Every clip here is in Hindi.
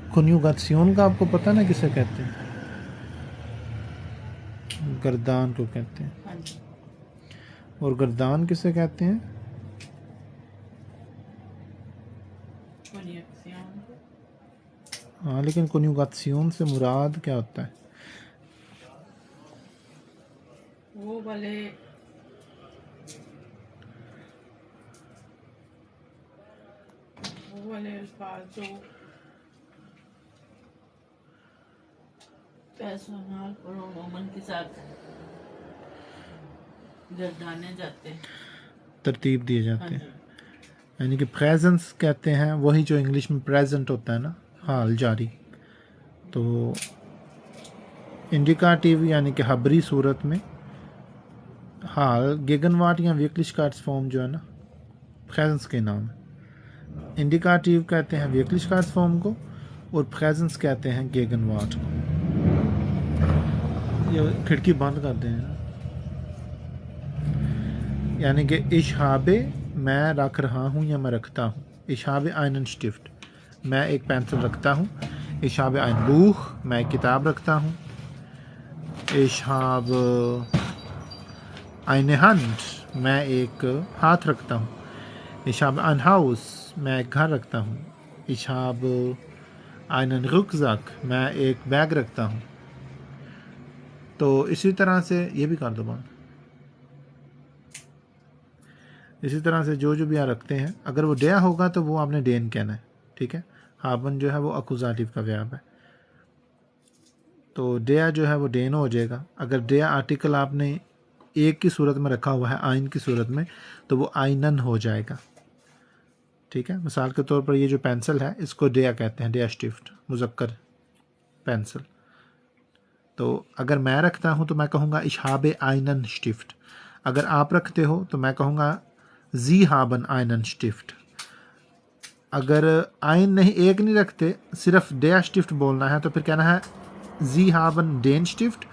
कन्युगासियोन का आपको पता ना किसे कहते हैं? गर्दान को कहते हैं। हाँ जी। और गर्दान किसे कहते हैं? कन्युगासियोन को। हाँ, लेकिन कन्युगासियोन से मुराद क्या होता है? वो वाले अल्फाज जो पैसोनाल प्रोनोमन के साथ गर्दाने जाते हैं, तरतीब दिए हाँ जाते हैं। जी। यानी कि प्रेजेंस कहते हैं वही जो इंग्लिश में प्रेजेंट होता है ना, हाल जारी। तो इंडिकाटिव यानी कि हबरी सूरत में हाल गेगनवाट या वेकलिशकार्ट्स फॉर्म जो है ना, प्रेजेंस के नाम है। इंडिकाटिव कहते हैं वेकलिशकार्ट्स फॉर्म को और प्रेजेंस कहते हैं गेगनवाट को। ये खिड़की बंद कर दें ना। यानी कि इशहाबे मैं रख रहा हूँ या मैं रखता हूँ। इशहाबे आइनन स्टिफ्ट, मैं एक पेंसिल रखता हूँ। इशहाबे आइन बूख, मैं एक किताब रखता हूँ। इशहाब आइन हंड, मैं एक हाथ रखता हूँ। इशहाब आइन हाउस, मैं एक घर रखता हूँ। इशहाब आइनन रुकज़क, मैं एक बैग रखता हूँ। तो इसी तरह से ये भी कर दो बात। इसी तरह से जो भी यहाँ रखते हैं, अगर वो डेया होगा तो वो आपने डेन कहना है, ठीक है। हाबन जो है वो अकुजाटिव का व्याप है, तो डेया जो है वो डेन हो जाएगा। अगर डेया आर्टिकल आपने एक की सूरत में रखा हुआ है, आइन की सूरत में, तो वो आइनन हो जाएगा, ठीक है। मिसाल के तौर पर ये जो पेंसिल है इसको डेया कहते हैं, डेया स्टिफ्ट, मुजक्कर पेंसिल। तो अगर मैं रखता हूँ तो मैं कहूँगा इशहाबे आइनन स्टिफ्ट। अगर आप रखते हो तो मैं कहूँगा जी हाबन आइनन स्टिफ्ट। अगर आइन नहीं, एक नहीं रखते, सिर्फ डेया स्टिफ्ट बोलना है, तो फिर कहना है जी हाबन डेन स्टिफ्ट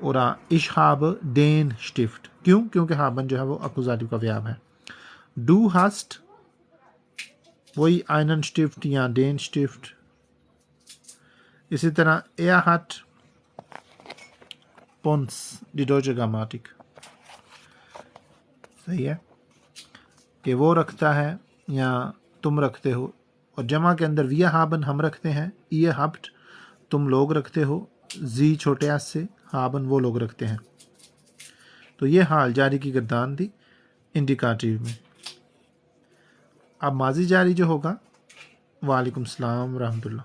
और इशहाब डेन स्टिफ्ट। क्यों? क्योंकि हाबन जो है वो अकुजाटिव का व्याप है। डू हस्ट वही आइनन स्टिफ्ट या डेन स्टिफ्ट। इसी तरह एया हट पोन्स डिडोजे ग्रामाटिक, सही है कि वो रखता है या तुम रखते हो। और जमा के अंदर विया हाबन हम रखते हैं, ये हफ्ट तुम लोग रखते हो, जी छोटे एस से, हाबन वो लोग रखते हैं। तो ये हाल जारी की गर्दान थी इंडिकाटिव में। अब माजी जारी जो होगा, वालेकुम सलाम रहमतुल्लाह,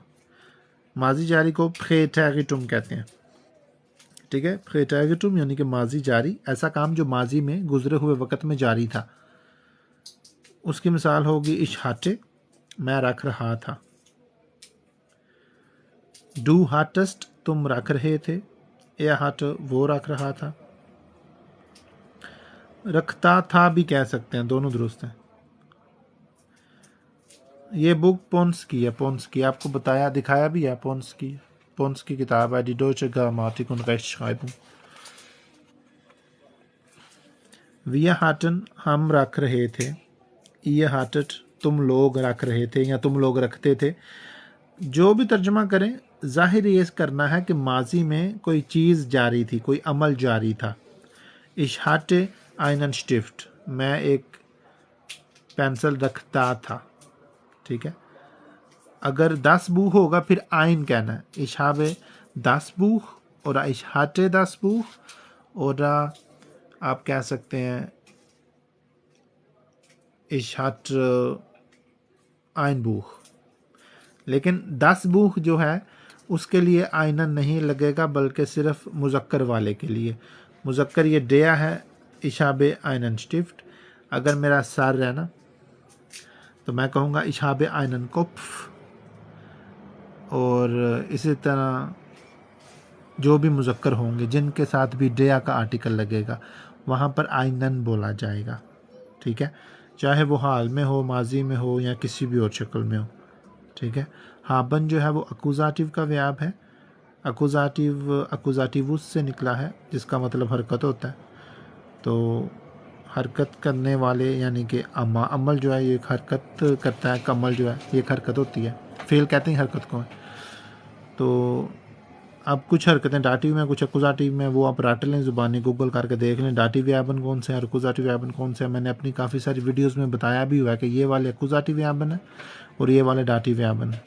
माजी जारी को फेटैगिटुम कहते हैं, ठीक है। फेटैगिटुम यानी कि माजी जारी, ऐसा काम जो माजी में गुजरे हुए वक़्त में जारी था। उसकी मिसाल होगी इशहाटे, मैं रख रहा था। डू हार्टेस्ट, तुम रख रहे थे। ए हाट, वो रख रहा था। रखता था भी कह सकते हैं, दोनों दुरुस्त हैं। ये बुक पोन्स की है, पोन्स की आपको बताया दिखाया भी है, पोन्स की किताब है, D डोचे ग्रामाटिक und Rechtschreibung। wir hatten, हम रख रहे थे। ihr hattet, तुम लोग रख रहे थे या तुम लोग रखते थे। जो भी तर्जमा करें, जाहिर ये करना है कि माजी में कोई चीज़ जारी थी, कोई अमल जारी था। Ich hatte einen Stift, मैं एक पेंसिल रखता था, ठीक है। अगर 10 बुख होगा फिर आइन कहना है, ich habe das Buch और ich hatte das Buch, और आप कह सकते हैं ich hatte ein Buch। लेकिन 10 बुख जो है उसके लिए आइनन नहीं लगेगा, बल्कि सिर्फ मुजक्कर वाले के लिए। मुजक्कर ये डेया है, इशाबे आइनन स्टिफ्ट। अगर मेरा सर है ना, तो मैं कहूँगा इशाबे आइनन कोप्फ। और इसी तरह जो भी मुजक्कर होंगे जिनके साथ भी डेया का आर्टिकल लगेगा, वहाँ पर आइनन बोला जाएगा, ठीक है। चाहे वो हाल में हो, माजी में हो, या किसी भी और शक्ल में हो, ठीक है। हाबन जो है वो अकुजाटिव का व्याप है। अकुजाटिवुस से निकला है, जिसका मतलब हरकत होता है। तो हरकत करने वाले यानी कि अमल जो है ये एक हरकत करता है, कमल जो है ये एक हरकत होती है। फेल कहते हैं हरकत को। तो अब कुछ हरकतें डाटिव में, कुछ अकुजाटिव में, वो आप रट लें, ज़ुबानी गूगल करके देख लें डाटिव व्यापन कौन से हैं और अकुजाटिव व्यापन कौन से हैं। मैंने अपनी काफ़ी सारी वीडियोस में बताया भी हुआ है कि ये वाले अकुजाटिव व्यापन है और ये वाले डाटिव व्यापन है।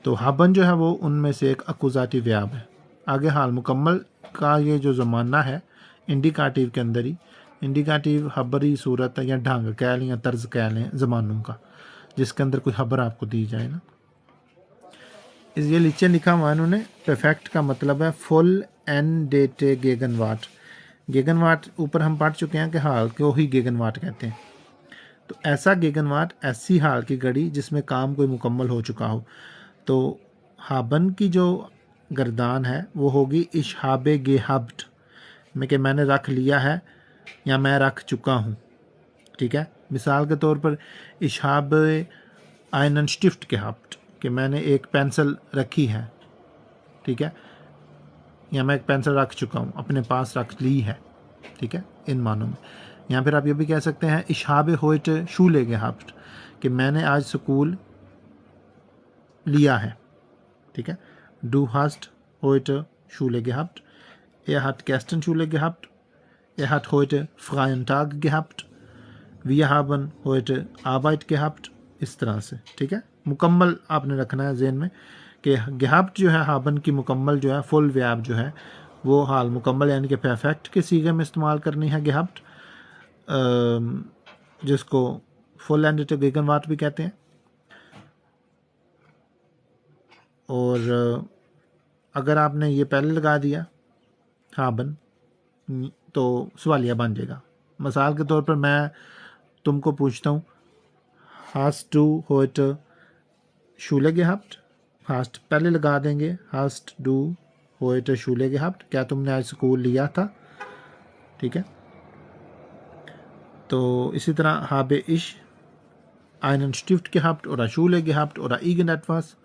तो हाबन जो है वो उनमें से एक अकुजाटिव व्याप है। आगे हाल मुकम्मल का ये जो ज़माना है इंडिकाटिव के अंदर ही, इंडिकाटिव खबरी सूरत या ढंग कह लें या तर्ज कह लें ज़मानों का, जिसके अंदर कोई खबर आपको दी जाए ना। ये नीचे लिखा हुआ है इन्होंने, परफेक्ट का मतलब है फुल एंडेटे गेगनवाट। गेगनवाट ऊपर हम पढ़ चुके हैं कि हाल को ही गेगनवाट कहते हैं। तो ऐसा गेगनवाट ऐसी हाल की घड़ी जिसमें काम कोई मुकम्मल हो चुका हो। तो हाबन की जो गर्दान है वो होगी इशहाबे गेहब्ट में, कि मैंने रख लिया है या मैं रख चुका हूँ। ठीक है, मिसाल के तौर पर इशहाब आयनन स्टिफ्ट गेहब्ट, कि मैंने एक पेंसिल रखी है। ठीक है, या मैं एक पेंसिल रख चुका हूँ, अपने पास रख ली है। ठीक है, इन मानों में। या फिर आप ये भी कह सकते हैं इशहाब होइट शूले गेहब्ट, कि मैंने आज स्कूल लिया है। ठीक है, do hast heute Schule gehabt, hat gestern Schule gehabt, hat heute freien Tag gehabt, wir haben heute Arbeit gehabt, इस तरह से। ठीक है, मुकम्मल आपने रखना है ज़हन में कि gehabt जो है हाबन की मुकम्मल जो है फुल व्याप जो है वो हाल मुकम्मल यानी कि परफेक्ट के सीगे में इस्तेमाल करनी है gehabt, जिसको फुल एंडेड गेगनवाट भी कहते हैं। और अगर आपने ये पहले लगा दिया हाबन तो सवालिया बन जाएगा। मिसाल के तौर पर मैं तुमको पूछता हूँ हास्ट डू होट शूले गेहब्ट, हास्ट पहले लगा देंगे, हास्ट डू होट शूले गेहब्ट, क्या तुमने आज स्कूल लिया था। ठीक है, तो इसी तरह हाबे इश einen Stift gehabt oder Schule gehabt oder irgendetwas,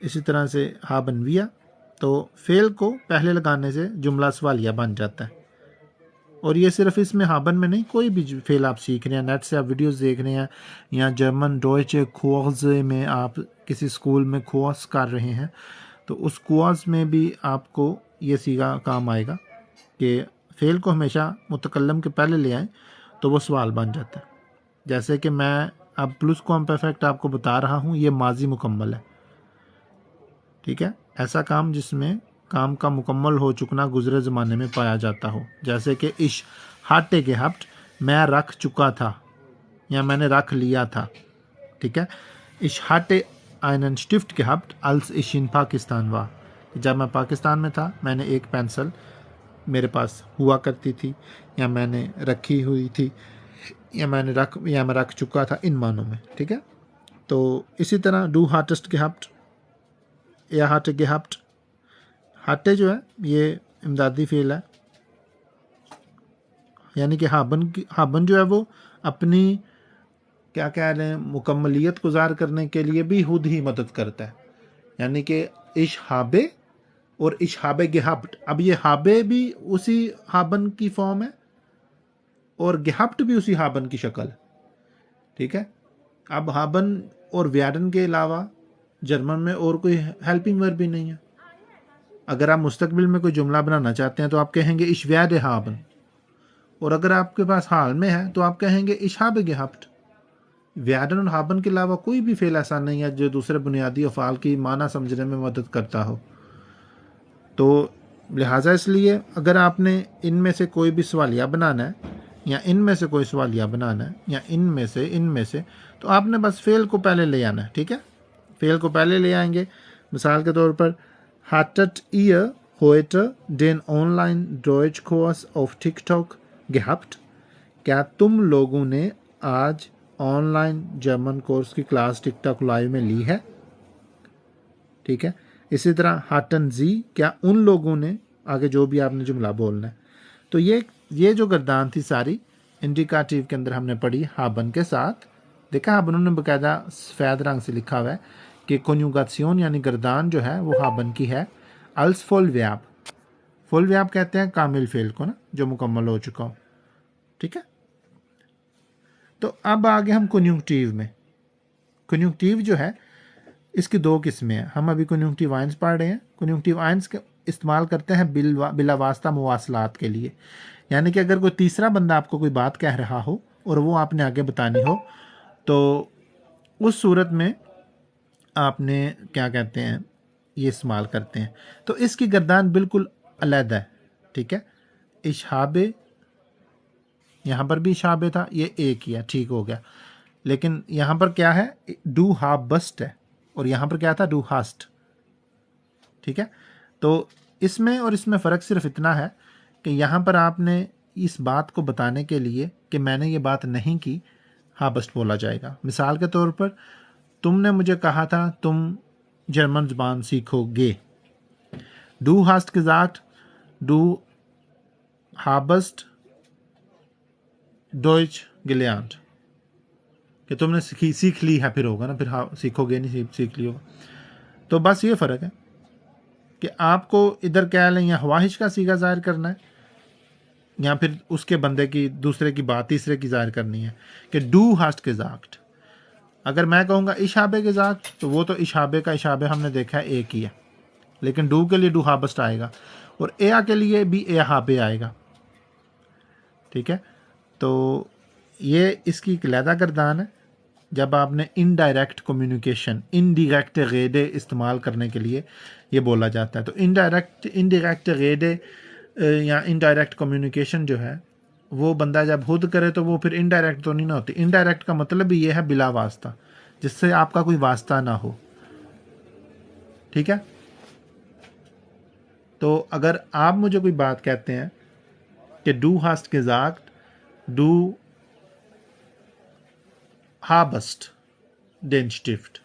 इसी तरह से हाबन विया। तो फेल को पहले लगाने से जुमला सवालिया बन जाता है। और ये सिर्फ इसमें हाबन में नहीं, कोई भी फेल आप सीख रहे हैं, नेट से आप वीडियोस देख रहे हैं, या जर्मन डॉयचे कोर्स में आप किसी स्कूल में कोर्स कर रहे हैं, तो उस कोर्स में भी आपको ये सीखा काम आएगा कि फेल को हमेशा मुतकल्लम के पहले ले आएँ तो वो सवाल बन जाता है। जैसे कि मैं अब प्लस कॉम परफेक्ट आपको बता रहा हूँ, ये माजी मुकम्मल है। ठीक है, ऐसा काम जिसमें काम का मुकम्मल हो चुकना गुजरे ज़माने में पाया जाता हो, जैसे कि इश हाटे के हफ्ट मैं रख चुका था या मैंने रख लिया था। ठीक है, इश हाटे einen Stift gehabt als ich in Pakistan war, जब मैं पाकिस्तान में था मैंने एक पेंसिल मेरे पास हुआ करती थी, या मैंने रखी हुई थी, या मैं रख चुका था, इन मानों में। ठीक है, तो इसी तरह डू हार्टेस्ट gehabt या हाटे gehabt, हाटे जो है ये इमदादी फेल है, यानी कि हाबन जो है वो अपनी क्या कह रहे हैं मुकम्मलियत गुजार करने के लिए भी खुद ही मदद करता है। यानी कि इश हाबे और इश हाबे गेहब्ट, अब ये हाबे भी उसी हाबन की फॉर्म है और गेहब्ट भी उसी हाबन की शक्ल है। ठीक है, अब हाबन और व्याडन के अलावा जर्मन में और कोई हेल्पिंग वर्ब भी नहीं है। अगर आप मुस्तकबिल में कोई जुमला बनाना चाहते हैं तो आप कहेंगे इश व्याड हाबन, और अगर आपके पास हाल में है तो आप कहेंगे इश हाबे गेहब्ट। व्याडन और हाबन के अलावा कोई भी फेल ऐसा नहीं है जो दूसरे बुनियादी अफ़ाल की माना समझने में मदद करता हो। तो लिहाजा इसलिए अगर आपने इनमें से कोई भी सवालिया बनाना है, या इनमें से कोई सवालिया बनाना है, या इनमें से, तो आपने बस फेल को पहले ले आना है। ठीक है, फेल को पहले ले आएंगे। मिसाल के तौर पर hattet ihr heute den Online-Deutsch-Kurs auf TikTok gehabt? क्या तुम लोगों ने आज ऑनलाइन जर्मन कोर्स की क्लास टिकटॉक लाइव में ली है। ठीक है, इसी तरह हाटन जी, क्या उन लोगों ने, आगे जो भी आपने जुमला बोलना है। तो ये जो गर्दान थी सारी इंडिकाटिव के अंदर हमने पढ़ी हाबन के साथ। देखा हाबन ने बाकायदा सफ़ेद रंग से लिखा हुआ है कि कॉन्जुगासियोन यानी गर्दान जो है वो हाबन की है। अल्स फुल व्याप, फुल व्याप कहते हैं कामिल फेल को ना, जो मुकम्मल हो चुका हो। ठीक है, तो अब आगे हम कन्युक्टिव में। कन्युक्टिव जो है इसकी दो किस्में हैं। हम अभी कन्युंक्टिव आइंस पढ़ रहे हैं। कन्युंक्टिव आइंस के इस्तेमाल करते हैं बिला वास्ता मुवासलात के लिए, यानी कि अगर कोई तीसरा बंदा आपको कोई बात कह रहा हो और वो आपने आगे बतानी हो, तो उस सूरत में आपने क्या कहते हैं, ये इस्तेमाल करते हैं। तो इसकी गर्दान बिल्कुल अलग है, ठीक है। इशाबे, यहाँ पर भी इशाबे था, ये एक ही है, ठीक हो गया। लेकिन यहाँ पर क्या है, डू हा बस्ट है, और यहाँ पर क्या था, डू हास्ट, ठीक है। तो इसमें और इसमें फ़र्क सिर्फ इतना है कि यहाँ पर आपने इस बात को बताने के लिए कि मैंने ये बात नहीं की, हा बस्ट बोला जाएगा। मिसाल के तौर पर तुमने मुझे कहा था तुम जर्मन ज़बान सीखोगे, डू हास्ट gesagt, do habest Deutsch gelernt, कि तुमने सीख ली है, फिर होगा ना, फिर हाँ सीखोगे नहीं, सीख ली होगा। तो बस ये फ़र्क है कि आपको इधर क्या लें, या ख्वाहिश का सीगा ज़ाहिर करना है, या फिर उसके बंदे की, दूसरे की बात तीसरे की ज़ाहिर करनी है। कि डू हास्ट gesagt, अगर मैं कहूँगा इशाबे gesagt, तो वो तो इशाबे का इशाबे हमने देखा है एक ही है, लेकिन डू के लिए डू हाबस्ट आएगा, और एया के लिए भी ए हाबे आएगा, ठीक है। तो ये इसकी एक लैदा गर्दान है। जब आपने इनडायरेक्ट कम्युनिकेशन, इनडायरेक्ट गेडे इस्तेमाल करने के लिए ये बोला जाता है। तो इनडायरेक्ट गेडे या इनडायरेक्ट कम्युनिकेशन जो है, वो बंदा जब खुद करे तो वो फिर इनडायरेक्ट तो नहीं ना होती। इनडायरेक्ट का मतलब भी ये है बिला वास्ता, जिससे आपका कोई वास्ता ना हो, ठीक है। तो अगर आप मुझे कोई बात कहते हैं कि डू हास्ट gesagt, do habest den Stift,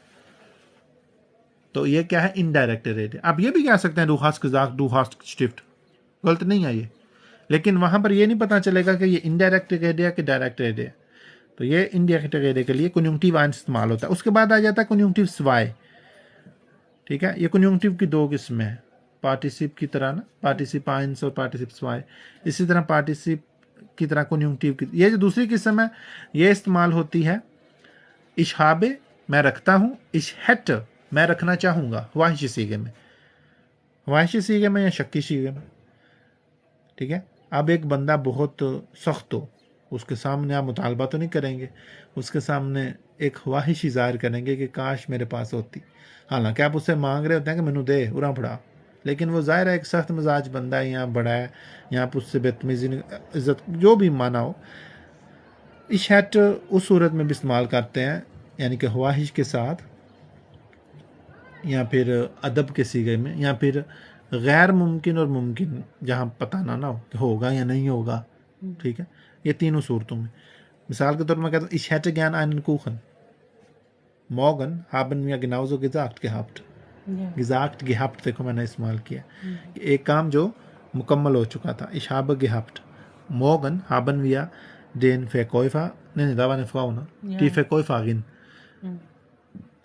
तो ये क्या है, इनडायरेक्ट रेड। आप ये भी कह सकते हैं डू हास्ट gesagt, डू हास्ट स्टिफ्ट, गलत नहीं है ये, लेकिन वहां पर ये नहीं पता चलेगा कि ये इनडायरेक्ट रेड है कि डायरेक्ट रेड है। तो ये इनडायरेक्ट रेड के लिए कन्युंक्टिव आइंस इस्तेमाल होता है। उसके बाद आ जाता है कन्युंक्टिव स्वाय, ठीक है। ये कन्युंक्टिव की दो किस्में हैं, पार्टिसिप की तरह ना, पार्टिसिप आइंस और पार्टिसिप स्वाय। इसी तरह पार्टिसिप की तरह कन्युंक्टिव की ये जो दूसरी किस्म है, ये इस्तेमाल होती है इशाबे, मैं रखता हूँ, इशहट, मैं रखना चाहूँगा, ख्वाहिशी सीगे में, ख्वाहिशी सीगे में या शक्की सीगे में, ठीक है। अब एक बंदा बहुत सख्त हो, उसके सामने आप मुतालबा तो नहीं करेंगे, उसके सामने एक ख्वाहिशी ज़ाहिर करेंगे कि काश मेरे पास होती। हालांकि आप उससे मांग रहे होते हैं कि मैनू दे उरा फड़ा, लेकिन वो ज़ाहिर है एक सख्त मिजाज बंदा है, यहाँ बड़ा है, यहाँ पर उससे बदतमीजी इज़्ज़त जो भी माना हो। इशहट उस सूरत में भी इस्तेमाल करते हैं, यानी कि ख्वाहिश के साथ, या फिर अदब के सीगे में, या फिर गैर मुमकिन और मुमकिन, जहाँ पता ना हो कि होगा या नहीं होगा, ठीक है। ये तीनों सूरतों में, मिसाल के तौर पर मैं कहता हूँ ich hätte gern einen Kuchen, morgen haben wir genauso gesagt gehabt, देखो मैंने इस्तेमाल किया कि एक काम जो मुकम्मल हो चुका था, ich habe gehabt, morgen haben wir den Verkäufer, nee, da war eine Frau, ne? Ja. Die Verkäuferin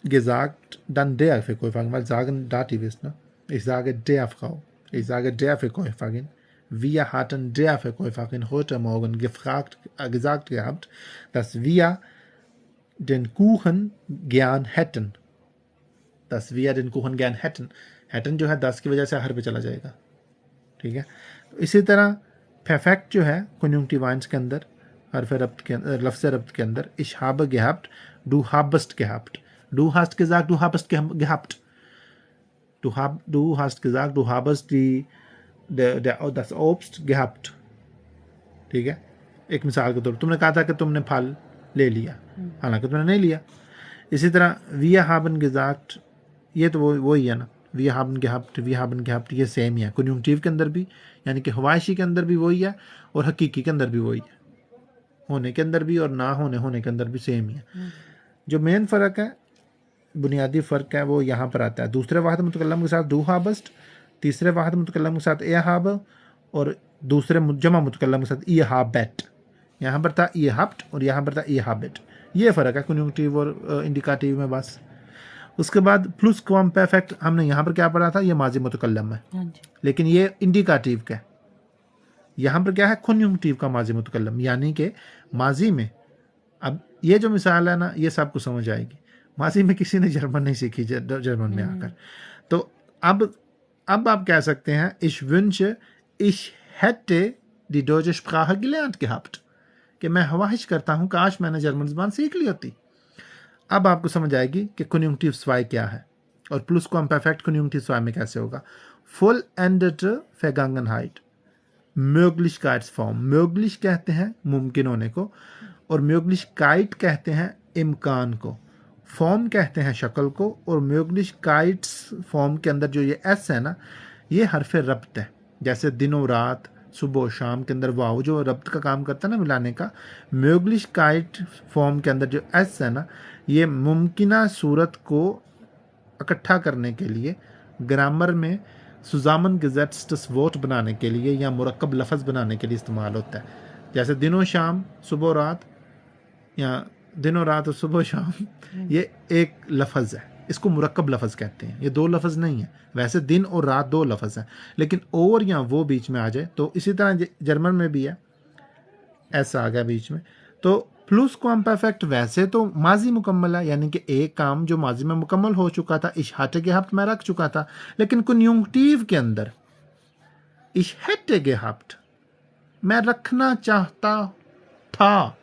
gesagt, dann der Verkäuferin, weil sagen Dativ ist, ne? Ich sage der Frau, ich sage der Verkäuferin, wir hatten der Verkäuferin heute Morgen gesagt gehabt, dass wir den Kuchen gern hätten, dass wir den Kuchen gern hätten, hätten जो है 10 की वजह से हर पे चला जाएगा, ठीक है। इसी तरह परफेक्ट जो है कन्युंक्टिव आइंस के अंदर, हरफ रब्त के अंदर, लफ्ज़ रब्त के अंदर, ich habe gehabt, du habest gehabt, du hast gesagt, du habest gehabt, du hast gesagt, du habest das Obst gehabt, ठीक है। एक मिसाल के तौर पर तुमने कहा था कि तुमने फल ले लिया, हालांकि तुमने नहीं लिया। इसी तरह wir haben gesagt, ये तो वही है ना, wir haben gehabt, ये सेम ही है कन्युंक्टिव के अंदर भी, यानी कि ख्वाहिशी के अंदर भी वही है और हकीकी के अंदर भी वही है, होने के अंदर भी और ना होने के अंदर भी सेम ही है। जो मेन फ़र्क है, बुनियादी फ़र्क है, वो यहाँ पर आता है। दूसरे वाहिद मुतकल्लम के साथ डू हाबस्ट, तीसरे वाहिद मुतकल्लम के साथ ए हाब, और दूसरे जमा मुतकल्लम के साथ ई हाबेट। यहाँ पर था ई हाब्ट और यहाँ पर था ई हाबेट। ये फ़र्क है कन्युंक्टिव और इंडिकाटिव में बस। उसके बाद प्लस क्वाम परफेक्ट हमने यहाँ पर क्या पढ़ा था, ये माजी मुतकल्लम है, लेकिन ये इंडिकाटिव का है। यहाँ पर क्या है, कन्युंक्टिव का माजी मुतकल्लम, यानी कि माजी में। अब ये जो मिसाल है ना, ये सबको समझ आएगी। माजी में किसी ने जर्मन नहीं सीखी जर्मन में आकर। तो अब आप कह सकते हैं ich wünsche ich hätte die deutsche Sprache gelernt gehabt, कि मैं ख्वाहिश करता हूं काश मैंने जर्मन ज़बान सीख ली होती। अब आपको समझ आएगी कि कन्युंक्टिव स्वाय क्या है और प्लस को हम परफेक्ट कन्युंक्टिव स्वाय में कैसे होगा। vollendete Vergangenheit, Möglichkeitsform, möglich कहते हैं मुमकिन होने को और Möglichkeit कहते हैं इम्कान को, फॉर्म कहते हैं शक्ल को और Möglichkeits फॉर्म के अंदर जो ये एस है ना, ये हरफ रब्त है। जैसे दिनों रात सुबह शाम के अंदर वाव जो रब्त का काम करता है ना, मिलाने का। Möglichkeit फॉर्म के अंदर जो एस है ना, ये मुमकिना सूरत को इकट्ठा करने के लिए ग्रामर में सुजामन गेजेट्स वोट बनाने के लिए या मुरक्कब लफ्ज़ बनाने के लिए इस्तेमाल होता है। जैसे दिनों शाम सुबह रात या दिनों रात और सुबह शाम, ये एक लफ्ज़ है, इसको मुरक्कब लफ्ज़ कहते हैं। ये दो लफ्ज़ नहीं है, वैसे दिन और रात दो लफ्ज़ हैं, लेकिन और या वो बीच में आ जाए तो इसी तरह जर्मन में भी है, ऐसा आ गया बीच में। तो प्लस को हम परफेक्ट वैसे तो माजी मुकम्मल है, यानी कि एक काम जो माजी में मुकम्मल हो चुका था, ich hatte gehabt मैं रख चुका था, लेकिन कन्युंक्टिव के अंदर ich hätte gehabt मैं रखना चाहता था,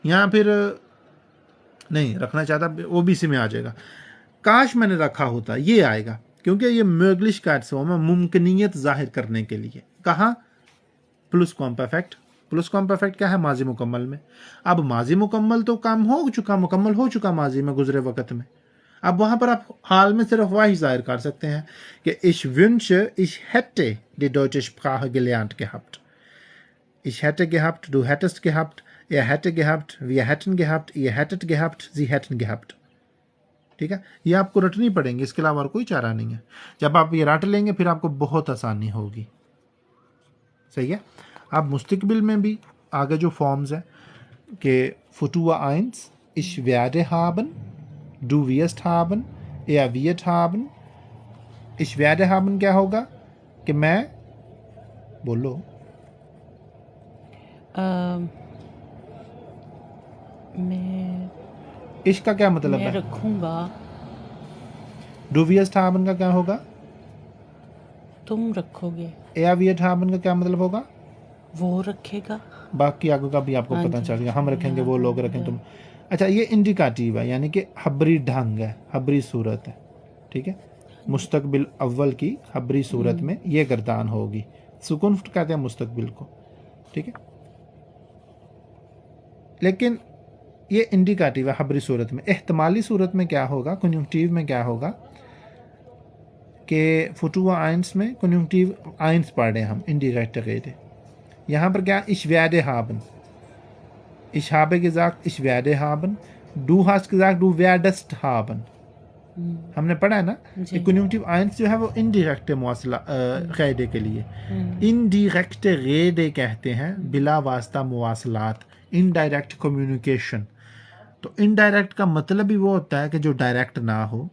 या फिर नहीं रखना चाहता ओबीसी में आ जाएगा, काश मैंने रखा होता ये आएगा, क्योंकि ये Möglichkeit से मुमकिनियत जाहिर करने के लिए। कहाँ? Plus com perfect. Plus com perfect क्या है? माजी मुकम्मल में। अब माजी मुकम्मल तो काम हो चुका, मुकम्मल हो चुका माजी में गुजरे वक्त में। अब वहां पर आप हाल में सिर्फ वाही जाहिर कर सकते हैं कि ich wünsche ich hätte die deutsche Sprache gelernt gehabt, ich hätte gehabt, du hättest gehabt, er hätte gehabt, wir hätten gehabt, ihr hättet gehabt, sie hätten gehabt। ठीक है, ये आपको रटनी पड़ेंगी, इसके अलावा और कोई चारा नहीं है। जब आप ये रट लेंगे फिर आपको बहुत आसानी होगी। सही है। अब मुस्तकबिल में भी आगे जो फॉर्म्स हैं कि फुटुआ ions, ich werde haben, du wirst haben, er wird haben। ich werde haben क्या होगा कि मैं, बोलो मैं इसका क्या मतलब मैं है? रखूंगा। du wirst haben का क्या होगा? तुम रखोगे। er wird haben का क्या मतलब होगा? वो रखेगा। बाकी आगे का भी आपको हाँ पता जी, चल गया, हम रखेंगे, वो हाँ, लोग रखें, तुम। अच्छा, ये इंडिकाटिव है, यानी कि खबरी ढंग है, खबरी सूरत है। ठीक है, मुस्तकबिल अव्वल की खबरी सूरत में ये गर्दान होगी। सुकून कहते हैं मुस्तकबिल को। ठीक है, लेकिन ये इंडिकाटिव है खबरी सूरत में। एहतमाली सूरत में क्या होगा, कन्युंक्टिव में क्या होगा कि फुटुआ आइंस में कन्युंक्टिव आइंस पढ़ रहे हैं हम, इंडिरेक्ट रेडे। यहाँ पर क्या, ich werde haben, ich habe gesagt ich werde haben, du hast gesagt du werdest haben। हमने पढ़ा है ना कि कन्युंक्टिव आइंस जो है वो इनडायरेक्ट मौसला क़ैदे के लिए, इनडायरेक्ट क़ैदे कहते हैं, बिला वास्ता मुवासलात, इनडायरेक्ट कम्युनिकेशन। तो इनडायरेक्ट का मतलब भी वो होता है कि जो डायरेक्ट ना हो।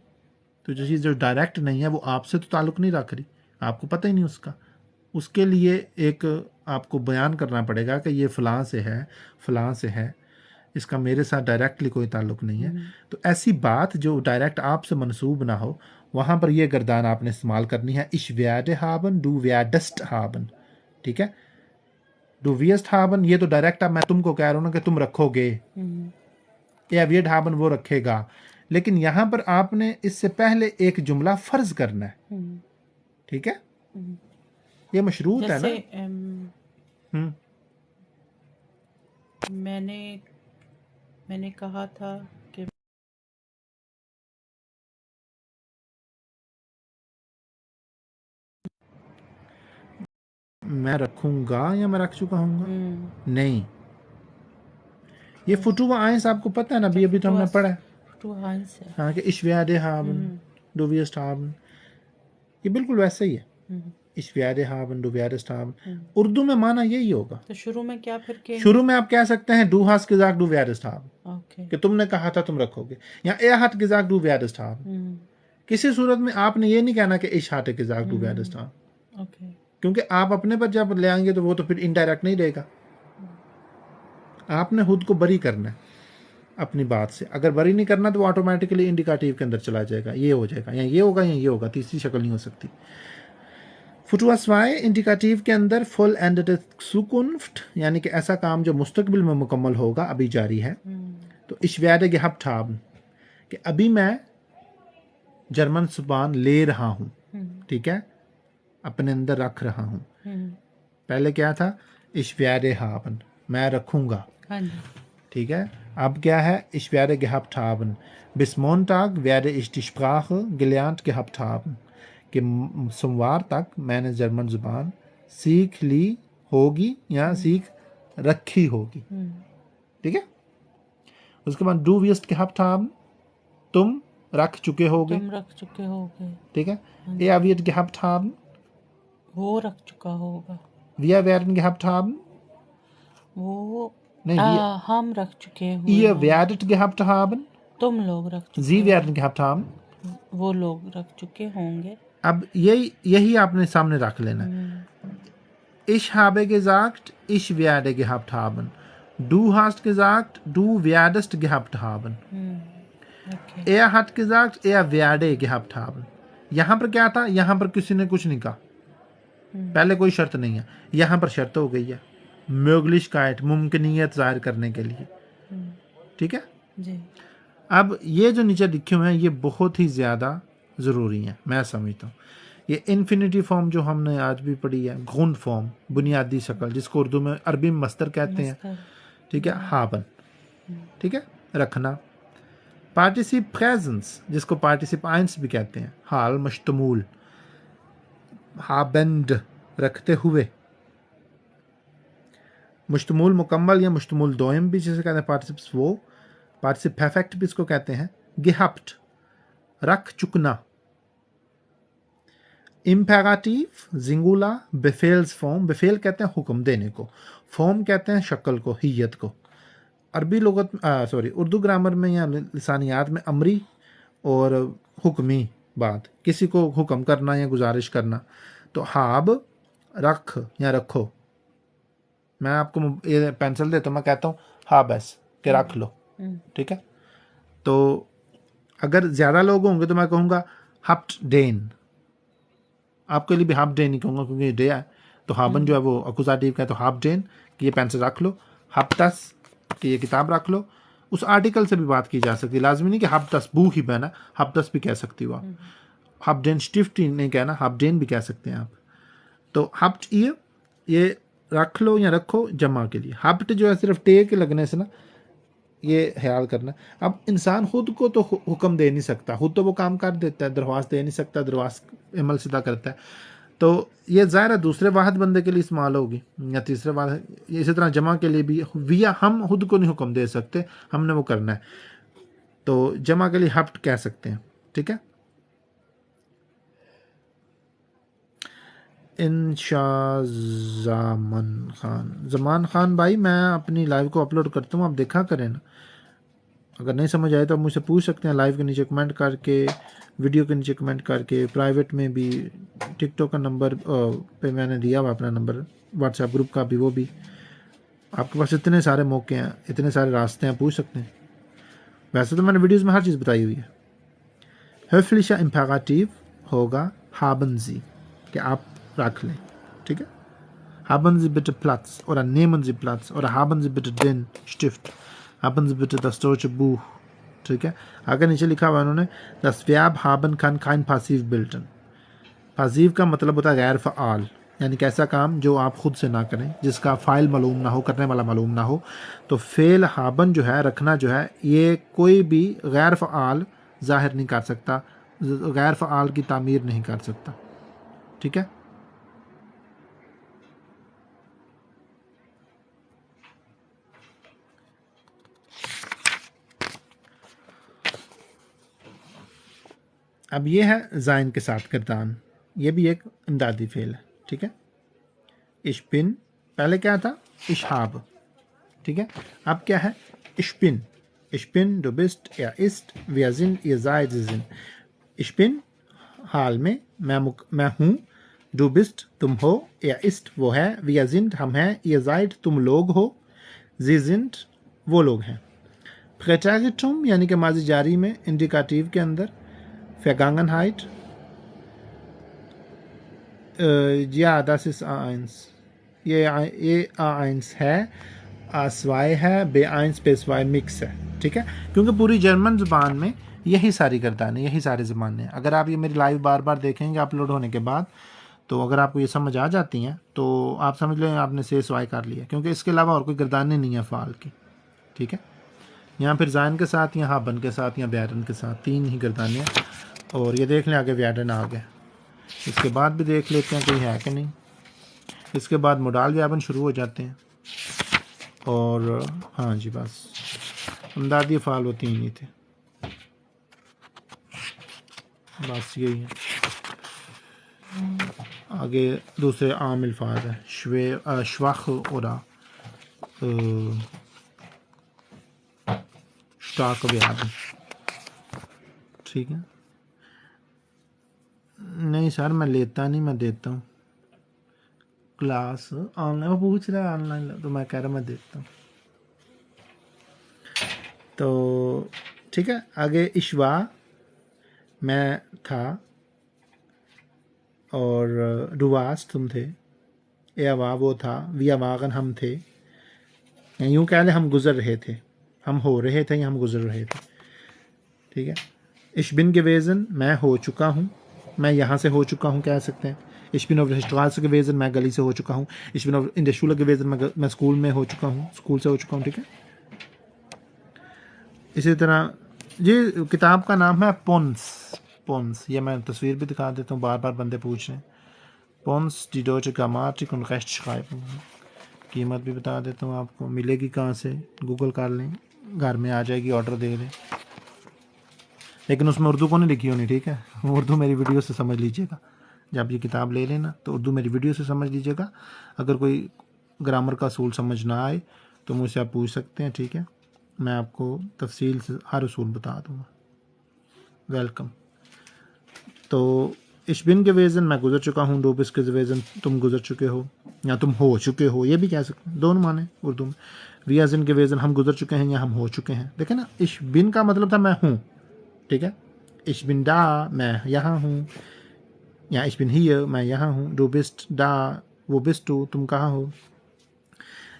तो जो चीज़ जो डायरेक्ट नहीं है वो आपसे तो ताल्लुक़ नहीं रख रही, आपको पता ही नहीं उसका, उसके लिए एक आपको बयान करना पड़ेगा कि ये फ़लाँ से है, फ़लाँ से है, इसका मेरे साथ डायरेक्टली कोई ताल्लुक़ नहीं है। तो ऐसी बात जो डायरेक्ट आपसे मनसूब ना हो, वहाँ पर ये गर्दान आपने इस्तेमाल करनी है, ich werde haben, du werdest haben। ठीक है, du wirst haben ये तो डायरेक्ट अब मैं तुमको कह रहा हूँ ना कि तुम रखोगे, या wird haben वो रखेगा, लेकिन यहाँ पर आपने इससे पहले एक जुमला फ़र्ज करना है। ठीक है, ये मशरूत है ना। मैंने कहा था कि मैं रखूंगा या मैं रख चुका हूँ? नहीं, ये फुटुआ आइंस आपको पता है ना, अभी तो हमने पढ़ा है। हाँ, कि ich werde haben, du wirst haben, ये बिल्कुल वैसा ही है। ich werde haben, du wirst haben। Urdu में माना यही होगा। तो शुरू में क्या फिर के? शुरू में आप कह सकते हैं du hast gesagt, du wirst haben, okay, कि तुमने कहा था तुम रखोगे, या er hat gesagt, du wirst haben। किसी सूरत में आपने ये नहीं कहना कि ich hatte gesagt, du wirst haben, okay, क्योंकि आप अपने पर जब ले आएंगे तो वो तो फिर इनडायरेक्ट नहीं रहेगा, आपने खुद को बरी करना है। अपनी बात से। अगर वरी नहीं करना तो वो ऑटोमेटिकली इंडिकेटिव के अंदर चला जाएगा, ये हो जाएगा, या ये होगा या ये होगा, तीसरी शक्ल नहीं हो सकती। फुटवा स्वाय इंडिकेटिव के अंदर फुल एंडेड सुकुन्फ्ट, यानी कि ऐसा काम जो मुस्तकबिल में मुकम्मल होगा, अभी जारी है। तो ich werde gehabt haben, कि अभी मैं जर्मन जुबान ले रहा हूँ, ठीक है, अपने अंदर रख रहा हूँ। पहले क्या था, ich werde haben, मैं रखूंगा, हाँ जी, ठीक है। अब क्या है, ich werde gehabt haben, bis Montag werde ich die Sprache gelernt gehabt haben, कि सोमवार तक मैंने जर्मन जुबान सीख ली होगी या सीख रखी होगी, ठीक है। उसके बाद du wirst gehabt haben, तुम रख चुके होगे, तुम रख चुके होगे, ठीक है। er wird gehabt haben, वो रख चुका होगा, wir werden gehabt haben, वो नहीं, हम रख चुके हुए ihr होंगे। werdet gehabt haben, तुम लोग रख चुके sie werden gehabt haben। वो लोग रख चुके होंगे। अब यही आपने सामने रख लेना है। Ich habe gesagt, ich werde gehabt haben, du hast gesagt, du werdest gehabt haben, okay, er hat gesagt, er werde gehabt haben। यहां पर क्या था, यहां पर किसी ने कुछ नहीं कहा, पहले कोई शर्त नहीं है, यहां पर शर्त हो गई है, möglichkeit, मुमकिनियत जाहिर करने के लिए, ठीक है जी, अब ये जो नीचे लिखे हुए हैं ये बहुत ही ज़्यादा ज़रूरी हैं, मैं समझता हूँ। ये इन्फिनिटी फॉर्म जो हमने आज भी पढ़ी है, घुंड फॉर्म, बुनियादी शक्ल, जिसको उर्दू में अरबी में मस्तर कहते हैं, मस्तर, ठीक है, हाबन, ठीक है, रखना। पार्टिसिप प्रेजेंस, जिसको पार्टिसिप आइंस भी कहते हैं, हाल मश्तमूल, हाबेंड, रखते हुए, मुश्तमूल मुकम्मल या मुश्तमूल दोयम भी जिसे कहते हैं पार्टिसिप्स, वो पार्टिसिप परफेक्ट भी इसको कहते हैं। गेहप्ट, रख चुकना। इम्पेराटिव जिंगुला बेफेल्स फॉर्म, बेफेल कहते हैं हुक्म देने को, फॉर्म कहते हैं शक्ल को, हियत को। अरबी लुगत उर्दू ग्रामर में या लिसानियात में अमरी और हुक्मी बात, किसी को हुक्म करना या गुजारिश करना। तो हाब, रख या रखो, मैं आपको ये पेंसिल देता हूँ, मैं कहता हूँ हाँ बस के रख लो, ठीक है। तो अगर ज़्यादा लोग होंगे तो मैं कहूँगा हफ्ट डेन, आपके लिए भी हाफ डे नहीं कहूँगा क्योंकि डे है, तो हाबन जो है वो अकुजाटिव का है, तो हाफ डेन कि ये पेंसिल रख लो, हफ्तस कि ये किताब रख लो। उस आर्टिकल से भी बात की जा सकती है, लाजमी नहीं कि हफ्तस बू ही पहना, हफ्तस भी कह सकती हो आप, हाफ डेन स्टिफ्ट ही नहीं कहना, हाफ डेन भी कह सकते हैं आप। तो हफ्ट ये रख लो या रखो जमा के लिए। हफ्ट जो है सिर्फ टे के लगने से ना, ये ख्याल करना। अब इंसान खुद को तो हुक्म दे नहीं सकता, खुद तो वो काम कर देता है, दरख्वास्त दे नहीं सकता, दरख्वास्त अमल सीधा करता है, तो ये ज़ाहिर है दूसरे वाहद बंदे के लिए इस्तेमाल होगी या तीसरे वाहद, इसी तरह जमा के लिए भी विया हम खुद को नहीं हुक्म दे सकते, हमने वो करना है, तो जमा के लिए हफ्ट कह सकते हैं, ठीक है। जमान खान भाई, मैं अपनी लाइव को अपलोड करता हूँ, आप देखा करें ना, अगर नहीं समझ आए तो आप मुझसे पूछ सकते हैं लाइव के नीचे कमेंट करके, वीडियो के नीचे कमेंट करके, प्राइवेट में भी, टिकटॉक का नंबर पे मैंने दिया हुआ अपना नंबर, व्हाट्सएप ग्रुप का भी, वो भी। आपके पास इतने सारे मौके हैं, इतने सारे रास्ते हैं, पूछ सकते हैं। वैसे तो मैंने वीडियोज़ में हर चीज़ बताई हुई है। höflicher इम्पेराटिव होगा haben Sie, कि आप रख लें, ठीक है। haben Sie bitte Platz oder nehmen Sie Platz oder haben Sie bitte den Stift, haben Sie bitte das deutsche Buch, ठीक है। आगे नीचे लिखा हुआ उन्होंने, das Verb haben kann kein Passiv bilden। Passive का मतलब होता है गैर फ़आल, यानी कि ऐसा काम जो आप खुद से ना करें, जिसका फ़ाइल मालूम ना हो, करने वाला मालूम ना हो। तो फ़ेल हाबन जो है, रखना जो है, ये कोई भी गैर फ़आल ज़ाहिर नहीं कर सकता, गैर फ़आल की तामीर नहीं कर सकता, ठीक है। अब ये है ज़ाइन के साथ किरदान, ये भी एक इमदादी फ़ेल है, ठीक है। इश्पिन, पहले क्या था, इशहाब, ठीक है। अब क्या है, इश्पिन, इश्पिन डू बिस्ट या east wir sind ihr seid sie sind। इश्पिन हाल में, मैं हूँ, डू बिस्ट तुम हो, या इस्ट वो है, wir sind हम हैं, ihr seid तुम लोग हो, sie sind वो लोग हैं। फ्रेटागिटुम यानी कि माजी जारी में इंडिकाटिव के अंदर Vergangenheit, ja, das ist A1. ये A1 है, A2 है, B1, B2 मिक्स है, ठीक है। क्योंकि पूरी जर्मन ज़ुबान में यही सारी गर्दानें, यही सारे ज़बानें हैं। अगर आप ये मेरी लाइव बार बार देखेंगे अपलोड होने के बाद, तो अगर आपको ये समझ आ जाती हैं तो आप समझ लें आपने से स्वाई कर लिया, क्योंकि इसके अलावा और कोई गर्दानें नहीं है फ़ाल की, ठीक है। यहाँ फिर जायन के साथ, या हाबन के साथ, या ब्यारन के साथ 3 ही गर्दानें हैं। और ये देख लें आगे व्याडन आ गया। इसके बाद भी देख लेते हैं कोई है कि नहीं। इसके बाद मोडाल व्यापन शुरू हो जाते हैं। और हाँ जी, बस अमदादी फ़ाल वो 3 ही थे, बस यही है। आगे दूसरे आम अल्फाज है, श्वाख और स्टाक व्यापन, ठीक है। नहीं सर, मैं लेता नहीं, मैं देता हूँ क्लास ऑनलाइन। वो पूछ रहा है ऑनलाइन, तो मैं कह रहा मैं देता हूँ। तो ठीक है, आगे इश्वा मैं था, और रुवास तुम थे, एवा वो था, विया वागन हम थे, यूँ कह लें हम गुज़र रहे थे, हम हो रहे थे या हम गुज़र रहे थे, ठीक है। इश्बिन के वेज़न मैं हो चुका हूँ, मैं यहाँ से हो चुका हूँ कह सकते हैं। इश्बिन ऑफ स्ट्रास के वेज़न मैं गली से हो चुका हूँ। इश्बिन ऑफ इन द शूल के वेज़न मैं स्कूल में हो चुका हूँ, स्कूल से हो चुका हूँ, ठीक है। इसी तरह ये किताब का नाम है पोन्स। ये मैं तस्वीर भी दिखा देता हूँ, बार बार बंदे पूछ रहे हैं। पोन्स डी डोचे ग्रामाटिक und Rechtschreibung, कीमत भी बता देता हूँ आपको, मिलेगी कहाँ से, गूगल कर लें, घर में आ जाएगी, ऑर्डर दे दें। लेकिन उसमें उर्दू को नहीं लिखी होनी, ठीक है। उर्दू मेरी वीडियो से समझ लीजिएगा। जब ये किताब ले लेना तो उर्दू मेरी वीडियो से समझ लीजिएगा। अगर कोई ग्रामर का असूल समझ ना आए तो मुझसे आप पूछ सकते हैं, ठीक है। मैं आपको तफसील से हर असूल बता दूँगा। वेलकम। तो इश्बिन के वेज़न मैं गुज़र चुका हूँ, डोबिस के वेज़न तुम गुज़र चुके हो या तुम हो चुके हो, ये भी कह सकते हैं, दोनों माने उर्दू में। वियाजिन के वेज़न हम गुज़र चुके हैं या हम हो चुके हैं। देखें ना, इश्बिन का मतलब था मैं हूँ, ठीक है। इश्बिन डा मैं यहाँ हूँ, या इश्बिन हियर मैं यहाँ हूँ। डू बिस्ट डा वो बिस्ट टू तुम कहाँ हो।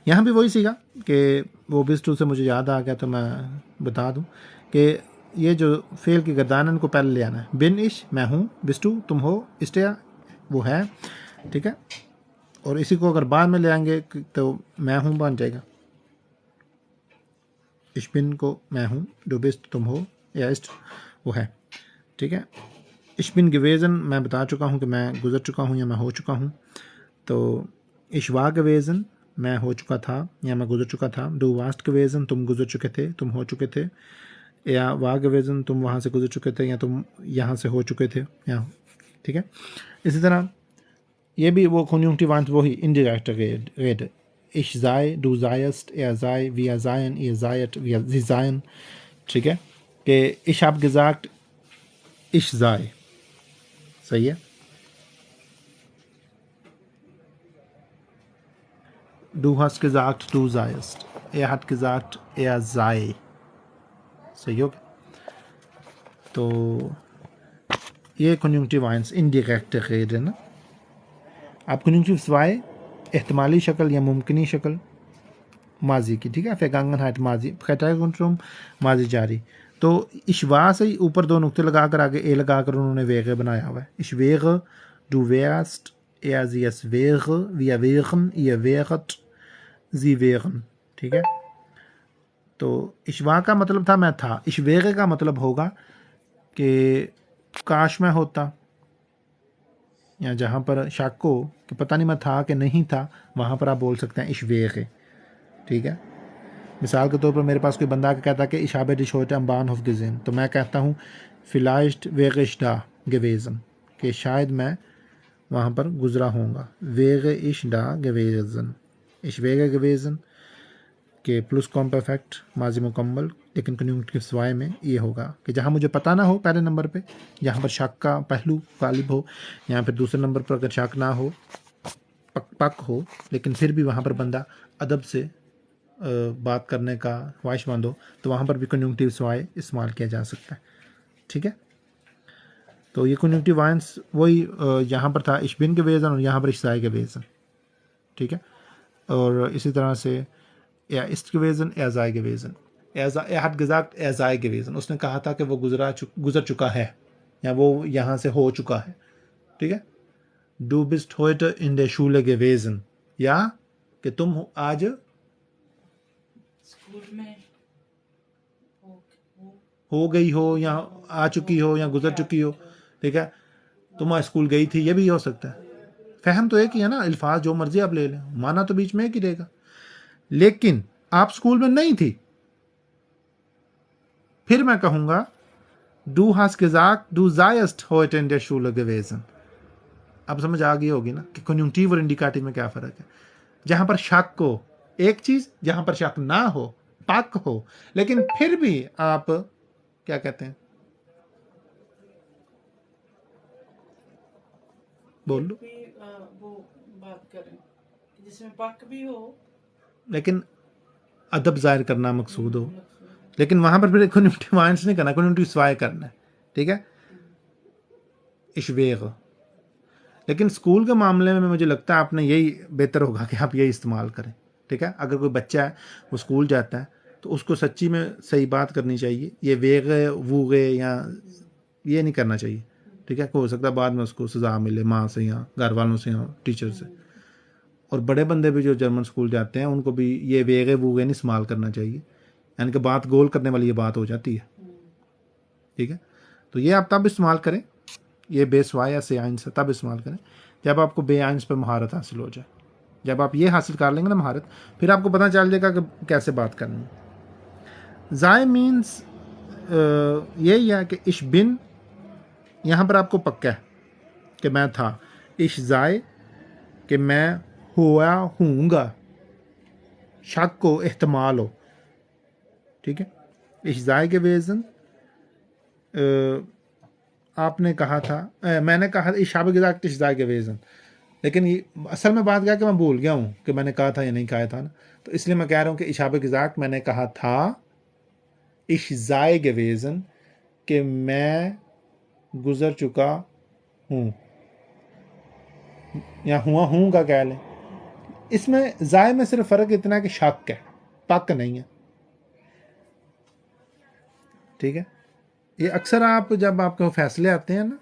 यहाँ भी वही सीखा कि वो बिस्ट टू से मुझे याद आ गया, तो मैं बता दूँ कि ये जो फेल की गर्दानन को पहले ले आना है। बिन इश मैं हूँ, बिस्टू तुम हो, इस्टिया वो है, ठीक है। और इसी को अगर बाद में ले आएंगे तो मैं हूँ बन जाएगा। इश्बिन को मैं हूँ, डू बिस्ट तुम हो, या इस्ट वो है, ठीक है। इश्बिन गेवेज़न मैं बता चुका हूँ कि मैं गुज़र चुका हूँ या मैं हो चुका हूँ। तो इशवा गेवेज़न मैं हो चुका था या मैं गुज़र चुका था। डू वास्ट गेवेज़न तुम गुज़र चुके थे, तुम हो चुके थे। या वाग वेज़न तुम वहाँ से गुजर चुके थे या तुम यहाँ से हो चुके थे, यहाँ, ठीक है। इसी तरह ये भी वो Konjunktivanz वही indirekt Rede, ich sei, du seiest, er sei, wir seien, ihr seid, sie seien, ठीक है। कि ich habe gesagt, ich sei, सही है। Du hast gesagt, du seiest, er hat gesagt, er sei, सही हो गया। तो ये Konjunktivanz indirekt Rede ना। अब Konjunktiv 2 एहतमाली शक्ल या मुमकिनी शक्ल माजी की, ठीक है। Vergangenheit माजी, Vergangenheit माजी जारी। तो इशवा से ऊपर 2 नुक्ते लगाकर आगे ए लगाकर उन्होंने वेगे बनाया हुआ है। Ich wäre, du wärst, er sie es wäre, wir wären, ihr wäret, sie wären, ठीक है। तो इशवा का मतलब था मैं था। इश वेगे का मतलब होगा कि काश मैं होता, या जहाँ पर शक हो कि पता नहीं मैं था कि नहीं था, वहाँ पर आप बोल सकते हैं इश वेगे, ठीक है। मिसाल के तौर पर मेरे पास कोई बंदा के कहता है कि इश habe dich heute am Bahnhof gesehen, तो मैं कहता हूँ vielleicht wäre ich da gewesen, कि शायद मैं वहाँ पर गुजरा होऊंगा। wäre ich da gewesen, ich wäre gewesen कि प्लस कॉम परफेक्ट माजी मुकम्मल। लेकिन कंजंक्टिव 2 में ये होगा कि जहाँ मुझे पता ना हो पहले नंबर पे, जहाँ पर शक का पहलू गालिब हो, या फिर दूसरे नंबर पर अगर शक ना हो, पक हो, लेकिन फिर भी वहाँ पर बंदा अदब से बात करने का ख्वाहिशमंद हो तो वहाँ पर भी कंजंक्टिव वाई इस्तेमाल किया जा सकता है। ठीक है, तो ये कंजंक्टिव वाइंस वही यहाँ पर था इश बिन gewesen और यहाँ पर इश sei gewesen। ठीक है, और इसी तरह से ist gewesen, sei gewesen, hat gesagt sei gewesen, उसने कहा था कि वो गुजर चुका है या वो यहाँ से हो चुका है। ठीक है, du bist heute in der Schule gewesen, या कि तुम आज स्कूल में हो गई हो या आ चुकी हो या गुजर चुकी हो। ठीक है, तुम आज स्कूल गई थी, ये भी हो सकता है। फहम तो एक ही है ना, अल्फाज जो मर्जी आप ले लें, माना तो बीच में एक ही रहेगा। लेकिन आप स्कूल में नहीं थी, फिर मैं कहूंगा du hast gesagt du seist heute in der Schule gewesen। अब समझ आ गई होगी ना कि कंजंक्टिव और इंडिकेटिव में क्या फर्क है। जहां पर शक हो एक चीज, जहां पर शक ना हो, पक हो, लेकिन फिर भी आप क्या कहते हैं, बोल लो, वो बात करें जिसमें पक भी हो लेकिन अदब जाहिर करना मकसूद हो। लेकिन वहां पर फिर कंजंक्टिव वाइंस नहीं करना, कंजंक्टिव स्वाय करना है। ठीक है, इशवेग। लेकिन स्कूल के मामले में मुझे लगता है आपने यही बेहतर होगा कि आप यही इस्तेमाल करें। ठीक है, अगर कोई बच्चा है वो स्कूल जाता है तो उसको सच्ची में सही बात करनी चाहिए, ये वेगे वूगे या ये नहीं करना चाहिए। ठीक है, हो सकता है बाद में उसको सज़ा मिले माँ से या घर वालों से या टीचर से। और बड़े बंदे भी जो जर्मन स्कूल जाते हैं उनको भी ये वेगे वूगे नहीं इस्तेमाल करना चाहिए, यानी कि बात गोल करने वाली ये बात हो जाती है। ठीक है, तो ये आप तब इस्तेमाल करें, ये बेसवाय या सेआइन से तब इस्तेमाल करें जब आपको बेआइंस पर महारत हासिल हो जाए। जब आप ये हासिल कर लेंगे ना महारत, फिर आपको पता चल जाएगा कि कैसे बात करनी है। जाय मीन्स यही है कि इश बिन, यहाँ पर आपको पक्का है कि मैं था। इश जाय कि मैं हुआ हूँगा, शक को एहतमाल हो। ठीक है, इश जाय के वेजन आपने कहा था, मैंने कहा इशाबे gesagt इश जाय के वेजन, लेकिन ये असल में बात क्या कि मैं भूल गया हूँ कि मैंने कहा था या नहीं कहा था ना, तो इसलिए मैं कह रहा हूँ कि इशाबे gesagt मैंने कहा था इश जाय gewesen कि मैं गुजर चुका हूँ, या हुआ हूँ का कह लें। इसमें जाय में सिर्फ फ़र्क इतना है कि शक है, पक नहीं है। ठीक है, ये अक्सर आप जब आपके फैसले आते हैं ना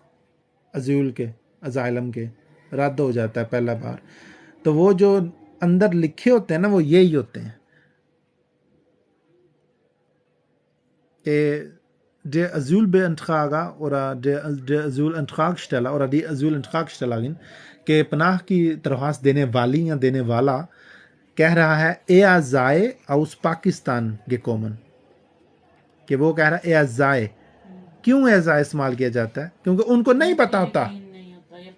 अज़ूल के, अज़ाइलम के, रद्द हो जाता है पहला बार, तो वो जो अंदर लिखे होते हैं ना वो यही होते हैं कि der Asylbeantrager oder der Asylantragsteller oder die Asylantragstellerin के पनाह की दरख्वास्त देने वाली या देने वाला कह रहा है er sei aus Pakistan gekommen, कि वो कह रहा है er sei। क्यों er sei इस्तेमाल किया जाता है? क्योंकि उनको नहीं पता होता, नहीं होता, ये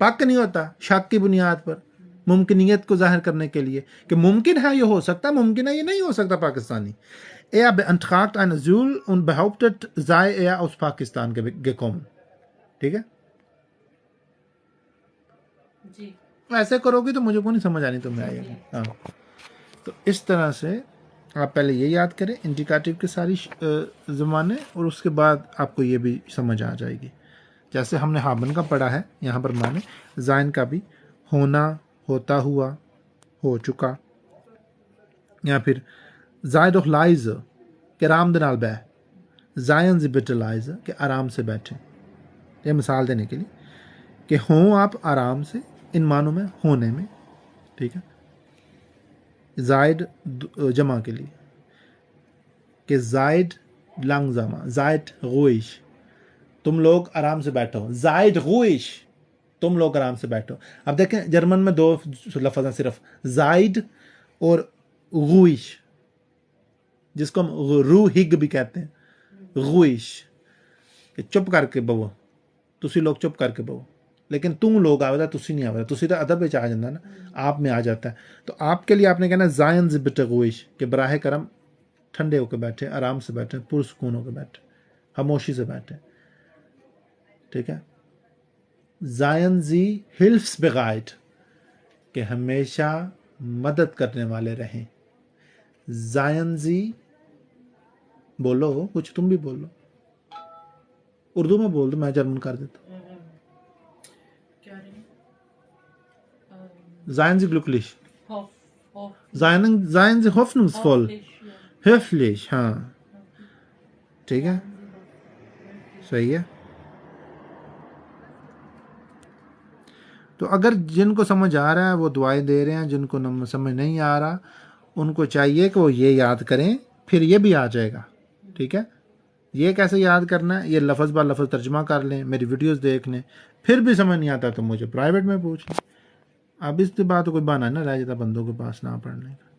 पक नहीं होता, शक की बुनियाद पर, मुमकिनियत को जाहिर करने के लिए कि मुमकिन है ये हो सकता है, मुमकिन है ये नहीं हो सकता Pakistani. Er beantragt ein Asyl und behauptet, sei er aus Pakistan gekommen। ठीक है, जी। ऐसे करोगे तो मुझे को नहीं समझ आनी, तुम्हें आएगी। हाँ, तो इस तरह से आप पहले ये याद करें इंडिकेटिव के सारी ज़माने, और उसके बाद आपको ये भी समझ आ जाएगी। जैसे हमने हाबन का पढ़ा है, यहाँ पर माने जाइन का भी होना, होता हुआ, हो चुका, या फिर जाए doch leise कि आराम दे नाल बैठ, जायन जी बिटे leise कि आराम से बैठे। ये मिसाल देने के लिए कि हों आप आराम से, इन मानों में होने में। ठीक है, जायद जमा के लिए कि जायद langsamer, जायद ruhig, तुम लोग आराम से बैठो, जायद ruhig, तुम लोग आराम से बैठो। अब देखें जर्मन में दो लफ्ज़ हैं सिर्फ, जायद और ruhig, जिसको हम रूहिग भी कहते हैं, रूइश, कि चुप करके बवो, तुसी लोग चुप करके बवो। लेकिन तुम लोग आवेदा, तुसी नहीं आवेदा, तुसी तो अदब में आ जाता है ना, आप में आ जाता है। तो आपके लिए आपने कहना जायन ज़िब्ट रूइश, कि बराह करम ठंडे होकर बैठे, आराम से बैठे, पुरसकून होकर बैठे, खामोशी से बैठे। ठीक है, जायन जी हिल्फ्सबेराइट, कि हमेशा मदद करने वाले रहें। जायनजी बोलो कुछ, तुम भी बोलो, उर्दू में बोल दो, मैं जर्मन कर देता हूँ। क्या रही जायनजी ग्लुकलिश, हॉफ हॉफ जायनजी होफनुंग्सvoll, höflich, हाँ ठीक है, सही है। तो अगर जिनको समझ आ रहा है वो दुआएं दे रहे हैं, जिनको समझ नहीं आ रहा उनको चाहिए कि वो ये याद करें, फिर ये भी आ जाएगा। ठीक है, ये कैसे याद करना है, ये लफ्ज़ ब लफ्ज़ तर्जमा कर लें, मेरी वीडियोस देख लें, फिर भी समझ नहीं आता तो मुझे प्राइवेट में पूछ लें। अब इस बात कोई बहाना ना रह जाता बंदों के पास ना पढ़ने का।